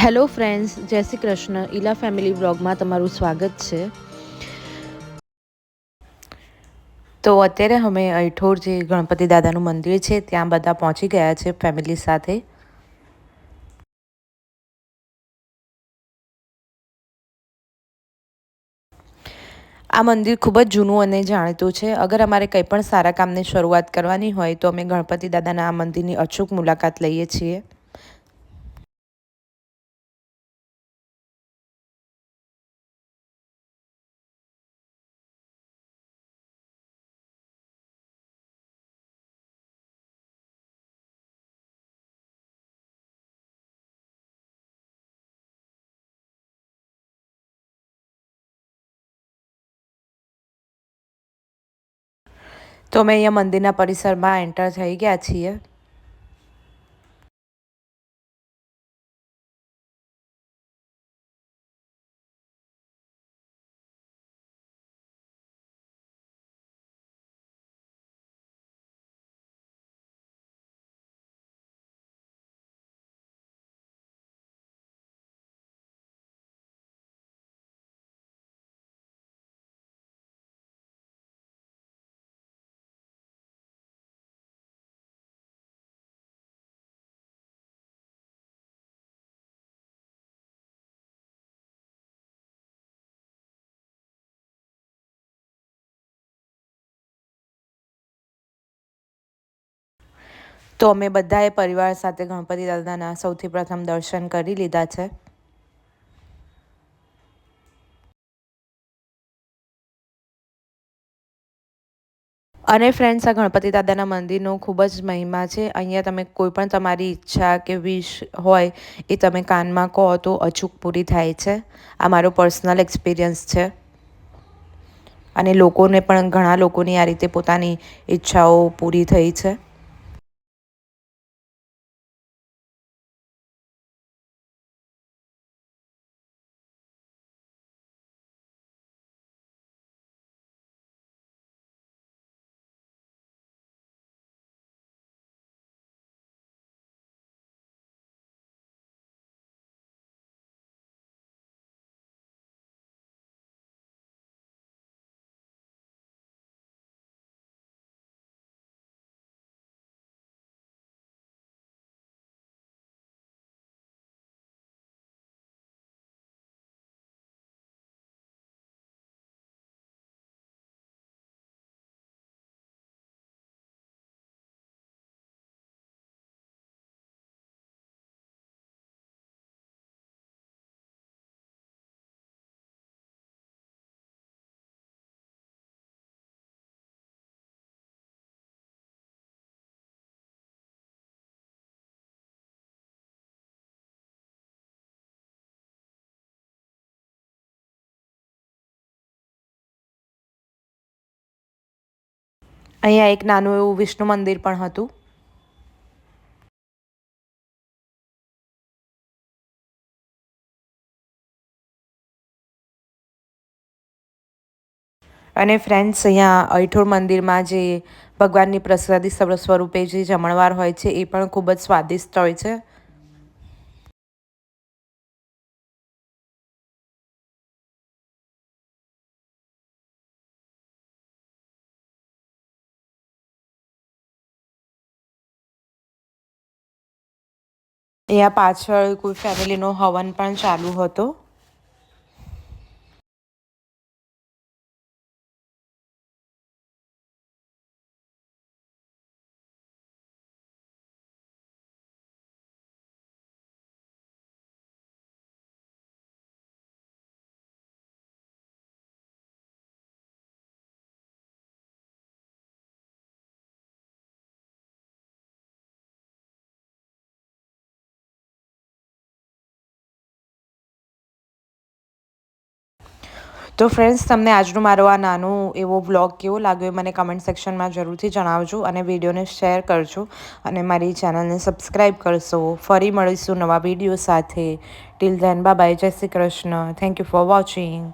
Hello friends, જય Shri Krishna. Ila family વ્લોગમાં તમારું સ્વાગત છે. તો અત્યારે અમે અઈઠોર જે ગણપતિ દાદાનું મંદિર છે ત્યાં બધા પહોંચી ગયા છે ફેમિલી સાથે. આ મંદિર ખૂબ જ જૂનું અને જાણીતું છે. અગર અમારે કંઈ પણ સારા કામની શરૂઆત કરવાની હોય તો અમે ગણપતિ દાદાના આ મંદિરની અચૂક મુલાકાત લઈએ છીએ. તો અમે અહીંયા મંદિરના પરિસરમાં એન્ટર થઈ ગયા છીએ. તો અમે બધાએ પરિવાર સાથે ગણપતિ દાદાના સૌથી પ્રથમ દર્શન કરી લીધા છે. અને ફ્રેન્ડ્સ, આ ગણપતિ દાદાના મંદિરનો ખૂબ જ મહિમા છે. અહીંયા તમે કોઈ પણ તમારી ઈચ્છા કે વિશ હોય એ તમે કાનમાં કહો તો અચૂક પૂરી થાય છે. આ મારો પર્સનલ એક્સપિરિયન્સ છે. અને લોકોને પણ, ઘણા લોકોની આ રીતે પોતાની ઈચ્છાઓ પૂરી થઈ છે. અહીંયા એક નાનું એવું વિષ્ણુ મંદિર પણ હતું. અને ફ્રેન્ડ્સ, અહીંયા અઈઠોર મંદિરમાં જે ભગવાનની પ્રસાદી સ્વરૂપે જે જમણવાર હોય છે એ પણ ખૂબ જ સ્વાદિષ્ટ હોય છે. અહીંયા પાછળ કોઈ ફેમિલીનો હવન પણ ચાલુ હતો. તો ફ્રેન્ડ્સ, તમને આજનો મારો આ નાનો એવો વ્લોગ કેવો લાગ્યો એ મને કમેન્ટ સેક્શનમાં જરૂરથી જણાવજો અને વિડીયોને શેર કરજો અને મારી ચેનલને સબસ્ક્રાઈબ કરશો. ફરી મળીશું નવા વિડીયો સાથે. ટિલ ધેન, બાય બાય, જય Shri Krishna. Thank you for watching.